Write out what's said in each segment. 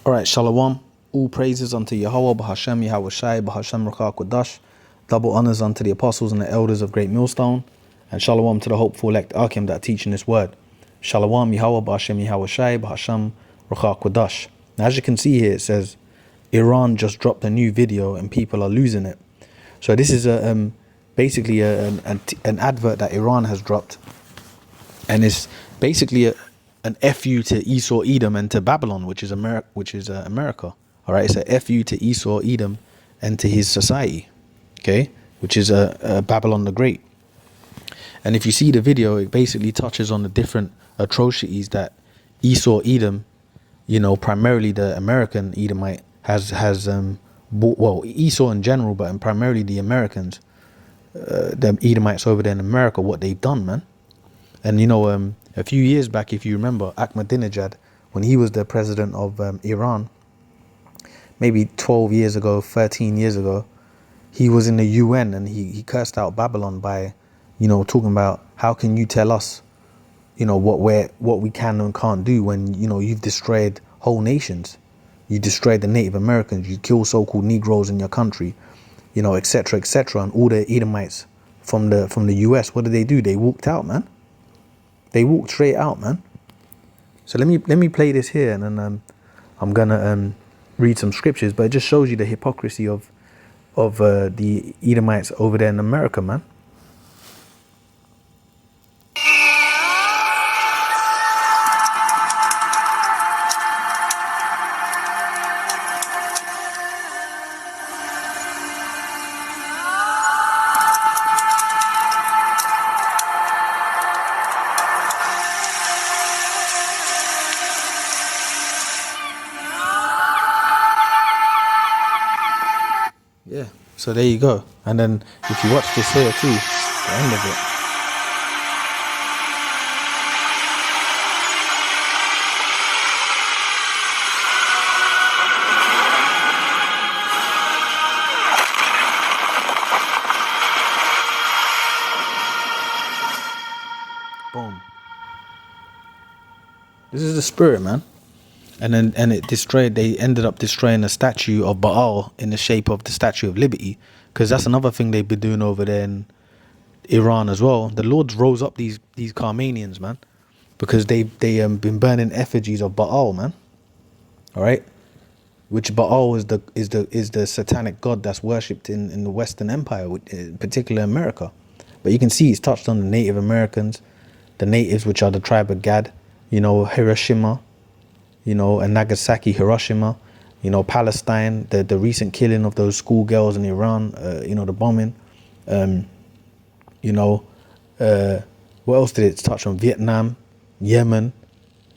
All right, Shalom. All praises unto Yahweh, Bahashem, Yahweh Shai, Bahashem, Rakah, Kodash. Double honors unto the apostles and the elders of Great Millstone. And Shalom to the hopeful elect Akim that teaching this word. Shalom, Yahweh, Bahashem, Yahweh Shai, Bahashem, Rakah, Kodash. Now, as you can see here, it says Iran just dropped a new video and people are losing it. So this is basically an advert that Iran has dropped. And it's basically an FU to ESAU EDOM and to Babylon, which is America. All right, it's a FU to ESAU EDOM and to his society, okay, which is Babylon the Great. And if you see the video, it basically touches on the different atrocities that ESAU EDOM, you know, primarily the American Edomite has well, ESAU in general, but primarily the Americans, the Edomites over there in America, what they've done, man. And you know, a few years back, if you remember, Ahmadinejad, when he was the president of Iran, maybe 12 years ago, 13 years ago, he was in the UN and he cursed out Babylon by, you know, talking about how can you tell us, you know, what we can and can't do when, you know, you've destroyed whole nations. You destroyed the Native Americans, you kill so-called Negroes in your country, you know, etc., etc. And all the Edomites from the US, what did they do? They walked out, man. They walked straight out, man. So let me play this here, and then I'm gonna read some scriptures. But it just shows you the hypocrisy of the Edomites over there in America, man. Yeah, so there you go. And then if you watch this here too, the end of it. Boom. This is the spirit, man. And they ended up destroying a statue of Baal in the shape of the Statue of Liberty, because that's another thing they've been doing over there in Iran as well. The Lords rose up these Carmanians, man, because they've been burning effigies of Baal, man. All right, which Baal is the satanic god that's worshipped in the Western Empire, in particular America. But you can see it's touched on the Native Americans, the natives, which are the tribe of Gad, you know, Hiroshima, you know, and Nagasaki, Hiroshima, you know, Palestine, the recent killing of those schoolgirls in Iran, you know, the bombing, you know, what else did it touch on? Vietnam, Yemen,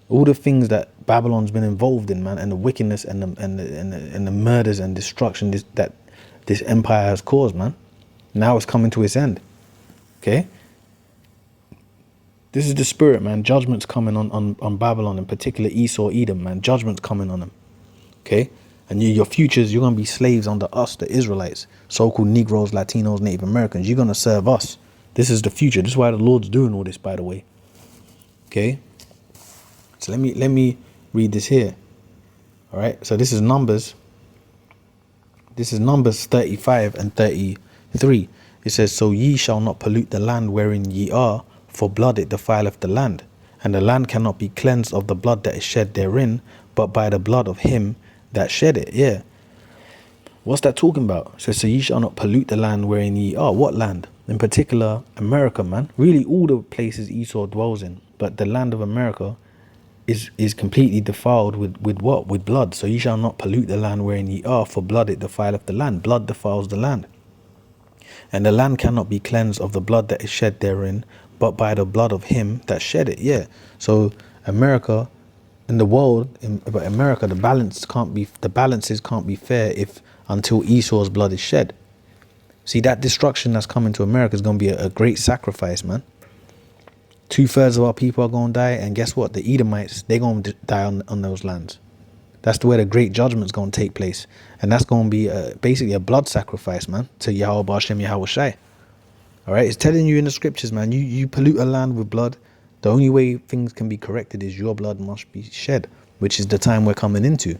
all the things that Babylon's been involved in, man, and the wickedness and the murders and destruction that this empire has caused, man. Now it's coming to its end, okay? This is the spirit, man. Judgment's coming on Babylon, in particular ESAU EDOM, man. Judgment's coming on them, okay? And your futures, you're going to be slaves under us, the Israelites, so-called Negroes, Latinos, Native Americans. You're going to serve us. This is the future. This is why the Lord's doing all this, by the way, okay? So let me read this here, all right? So this is Numbers. This is Numbers 35 and 33. It says, so ye shall not pollute the land wherein ye are, for blood it defileth the land, and the land cannot be cleansed of the blood that is shed therein, but by the blood of him that shed it. Yeah. What's that talking about? So ye shall not pollute the land wherein ye are. What land? In particular, America, man. Really all the places Esau dwells in. But the land of America is completely defiled with what? With blood. So ye shall not pollute the land wherein ye are, for blood it defileth the land. Blood defiles the land. And the land cannot be cleansed of the blood that is shed therein, but by the blood of him that shed it. Yeah. So America, in the world, but America, the balances can't be fair until Esau's blood is shed. See, that destruction that's coming to America is going to be a great sacrifice, man. 2/3 of our people are going to die, and guess what? The Edomites, they're going to die on those lands. That's the way the great judgment's going to take place, and that's going to be basically a blood sacrifice, man, to Yahweh Bashem Yahweh Shai. All right, it's telling you in the scriptures, man, you pollute a land with blood. The only way things can be corrected is your blood must be shed. which is the time we're coming into.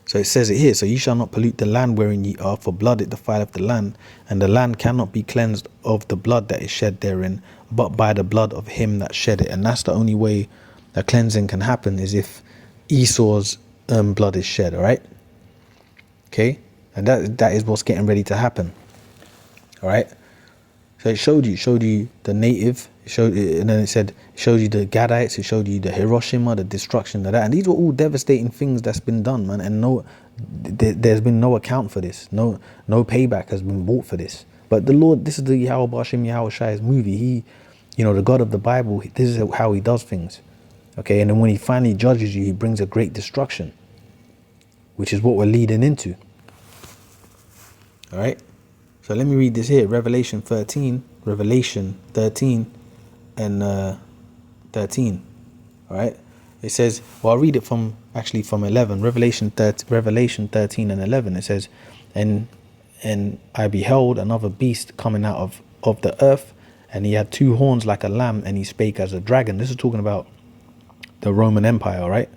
So it says it here, so ye shall not pollute the land wherein ye are, for blood it defileth the land, and the land cannot be cleansed of the blood that is shed therein, but by the blood of him that shed it. And that's the only way that cleansing can happen, is if Esau's blood is shed, all right? Okay, and that is what's getting ready to happen, all right? So it showed you the native, and then it showed you the Gadites, it showed you the Hiroshima, the destruction of that, and these were all devastating things that's been done, man. And there's been no account for this, no payback has been bought for this. But the Lord, this is the Yahweh B'Hashem Yahweh Shai's movie. He, the God of the Bible, this is how he does things, okay? And then when he finally judges you, he brings a great destruction, which is what we're leading into, all right? So let me read this here, Revelation 13 and 13, all right? It says, well, I'll read it from 11, Revelation 13 and 11. It says, and I beheld another beast coming out of the earth, and he had two horns like a lamb, and he spake as a dragon. This is talking about the Roman Empire, all right?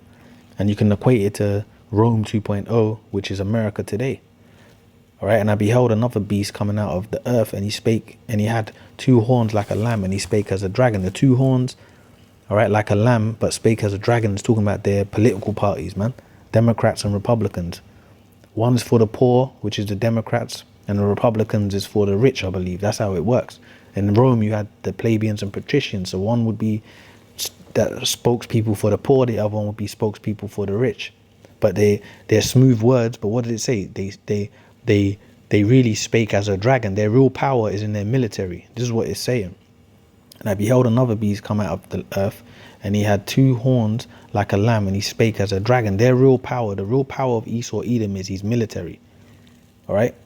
And you can equate it to Rome 2.0, which is America today. All right, and I beheld another beast coming out of the earth, and he spake, and he had two horns like a lamb, and he spake as a dragon. The two horns, all right, like a lamb, but spake as a dragon, is talking about their political parties, man. Democrats and Republicans. One is for the poor, which is the Democrats, and the Republicans is for the rich, I believe. That's how it works. In Rome, you had the plebeians and patricians. So one would be that spokespeople for the poor, the other one would be spokespeople for the rich. But they're smooth words. But what did it say? They really spake as a dragon. Their real power is in their military. This is what it's saying. And I beheld another beast come out of the earth, and he had two horns like a lamb, and he spake as a dragon. Their real power, the real power of ESAU Edom, is his military. All right.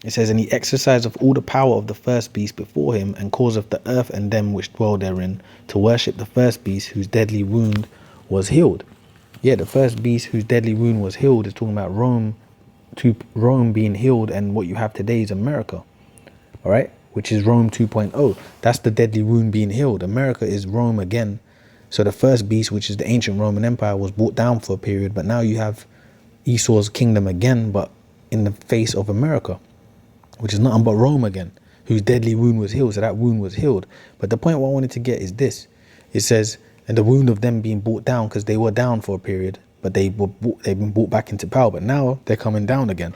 It says, and he exerciseth all the power of the first beast before him, and causeth the earth and them which dwell therein to worship the first beast, whose deadly wound was healed. Yeah, the first beast whose deadly wound was healed is talking about Rome being healed, and what you have today is America, all right, which is Rome 2.0. That's the deadly wound being healed. America is Rome again. So the first beast, which is the ancient Roman Empire, was brought down for a period, but now you have Esau's kingdom again, but in the face of America, which is nothing but Rome again, whose deadly wound was healed. So that wound was healed. But the point what I wanted to get is this. It says, and the wound of them being brought down, because they were down for a period, but they've been brought back into power, but now they're coming down again.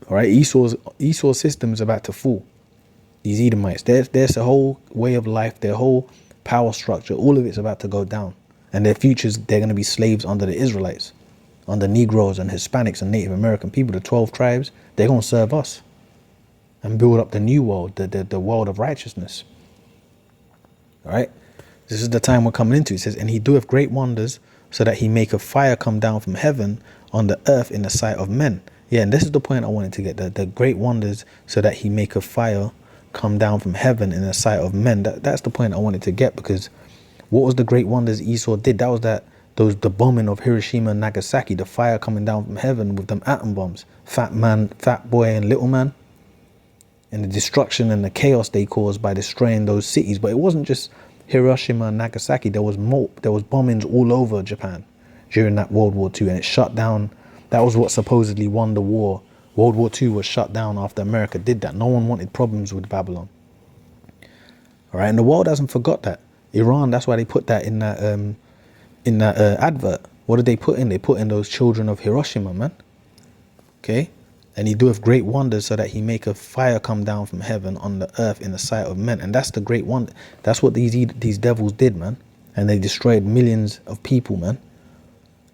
All right, Esau's system is about to fall. These Edomites, there's a whole way of life, their whole power structure, all of it's about to go down. And their futures, they're going to be slaves under the Israelites, under Negroes and Hispanics and Native American people, the 12 tribes. They're going to serve us and build up the new world, the world of righteousness. All right, this is the time we're coming into. It says, and he doeth great wonders, so that he maketh fire come down from heaven on the earth in the sight of men. Yeah, and this is the point I wanted to get, the great wonders, so that he maketh fire come down from heaven in the sight of men. That's the point I wanted to get, because what was the great wonders Esau did? That was the bombing of Hiroshima and Nagasaki, the fire coming down from heaven with them atom bombs, fat man, fat boy and little man, and the destruction and the chaos they caused by destroying those cities. But it wasn't just Hiroshima and Nagasaki. There was bombings all over Japan during that World War II, and it shut down. That was what supposedly won the war. World War II was shut down after America did that. No one wanted problems with Babylon. All right, and the world hasn't forgot that. Iran, that's why they put that in that advert. What did they put in? They put in those children of Hiroshima, man. Okay, and he doeth great wonders, so that he maketh fire come down from heaven on the earth in the sight of men. And that's the great wonder. That's what these devils did, man. And they destroyed millions of people, man.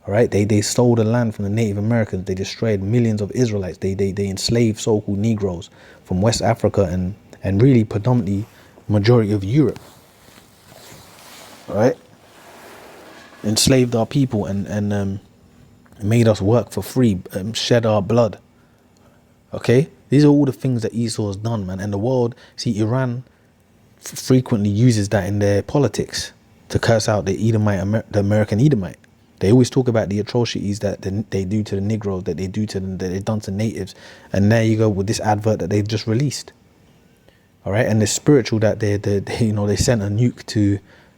All right, they stole the land from the Native Americans. They destroyed millions of Israelites. They enslaved so-called Negroes from West Africa and really predominantly majority of Europe. All right, enslaved our people and made us work for free, shed our blood. Okay, these are all the things that Esau has done, man. And the world, see, Iran frequently uses that in their politics to curse out the Edomite, the American Edomite. They always talk about the atrocities that they do to the Negroes, that they've done to natives. And there you go with this advert that they've just released. All right, and the spiritual that they sent a nuke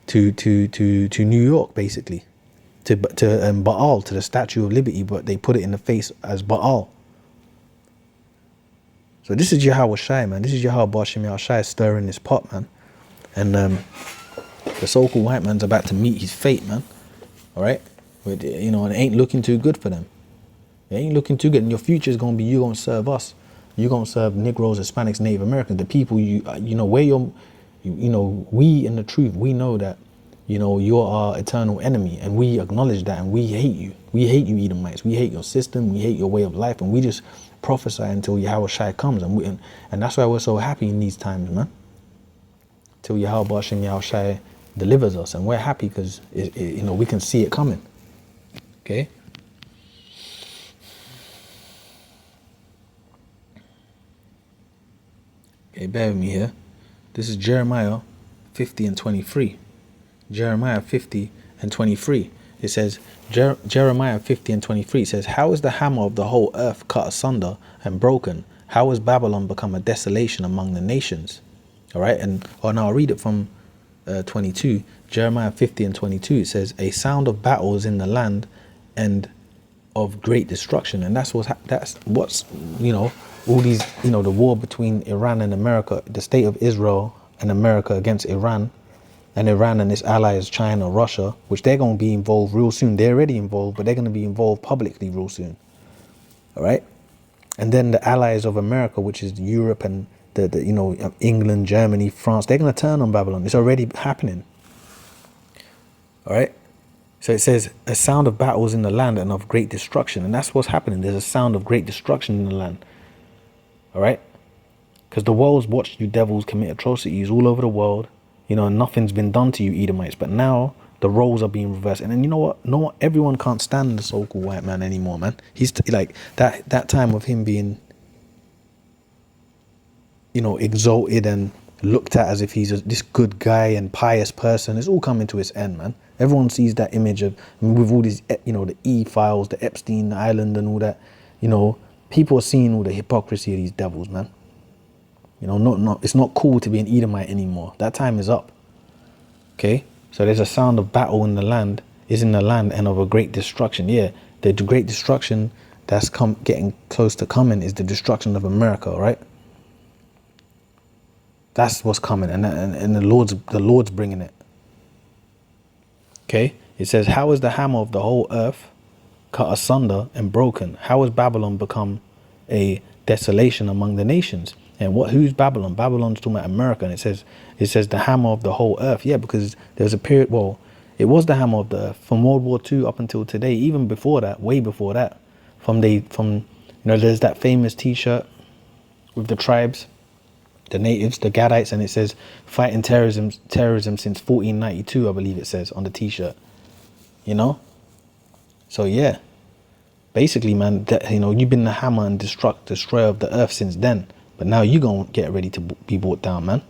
to New York, basically. to Baal, to the Statue of Liberty, but they put it in the face as Baal. So this is Yahweh Shai, man. This is Yahweh Bashem Yahweh Shai stirring this pot, man. And the so-called white man's about to meet his fate, man. All right? But, you know, it ain't looking too good for them. It ain't looking too good. And your future is going to be you going to serve us. You're going to serve Negroes, Hispanics, Native Americans, the people you know, where you're, you know, we in the truth, we know that, you know, you're our eternal enemy, and we acknowledge that, and we hate you. We hate you, Edomites. We hate your system. We hate your way of life, and we just prophesy until Yahweh Shai comes, and that's why we're so happy in these times, man. Till Yahweh Bashem Yahweh Shai delivers us, and we're happy because you know, we can see it coming. Okay. Okay, bear with me here. This is Jeremiah 50 and 23. Jeremiah 50 and 23. It says, Jeremiah 50 and 23 says, how is the hammer of the whole earth cut asunder and broken? How has Babylon become a desolation among the nations? All right, and now I'll read it from 22. Jeremiah 50 and 22. It says, a sound of battle is in the land and of great destruction. And that's what's you know, all these, you know, the war between Iran and America, the state of Israel and America against Iran, and Iran and its allies, China, Russia, which they're going to be involved real soon. They're already involved, but they're going to be involved publicly real soon. All right. And then the allies of America, which is Europe and the you know, England, Germany, France, they're going to turn on Babylon. It's already happening. All right. So it says a sound of battles in the land and of great destruction. And that's what's happening. There's a sound of great destruction in the land. All right. Because the world's watched you devils commit atrocities all over the world. You know, nothing's been done to you, Edomites. But now the roles are being reversed. And then you know what? No one, everyone can't stand the so-called white man anymore, man. He's like that time of him being, you know, exalted and looked at as if he's this good guy and pious person. It's all coming to its end, man. Everyone sees that image of, I mean, with all these, you know, the E-files, the Epstein Island and all that. You know, people are seeing all the hypocrisy of these devils, man. You know, it's not cool to be an Edomite anymore. That time is up. Okay? So there's a sound of battle in the land, and of a great destruction. Yeah, the great destruction that's getting close to coming is the destruction of America, right? That's what's coming, and the Lord's bringing it. Okay? It says, how is the hammer of the whole earth cut asunder and broken? How has Babylon become a desolation among the nations? And who's Babylon? Babylon's talking about America, and it says the hammer of the whole earth. Yeah, because there was a period, well, it was the hammer of the earth from World War II up until today, even before that, way before that. From you know, there's that famous T-shirt with the tribes, the natives, the Gadites, and it says fighting terrorism since 1492, I believe it says on the T-shirt. You know, so yeah, basically, man, you know, you've been the hammer and destroyer of the earth since then. But now you're going to get ready to be brought down, man.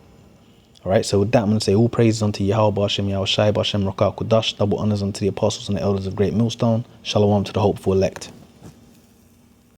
All right, so with that, I'm going to say all praises unto Yahweh, Bashem, Yahweh Shai, Bashem, Rakah, Kudash, double honors unto the apostles and the elders of Great Millstone. Shalom to the hopeful elect.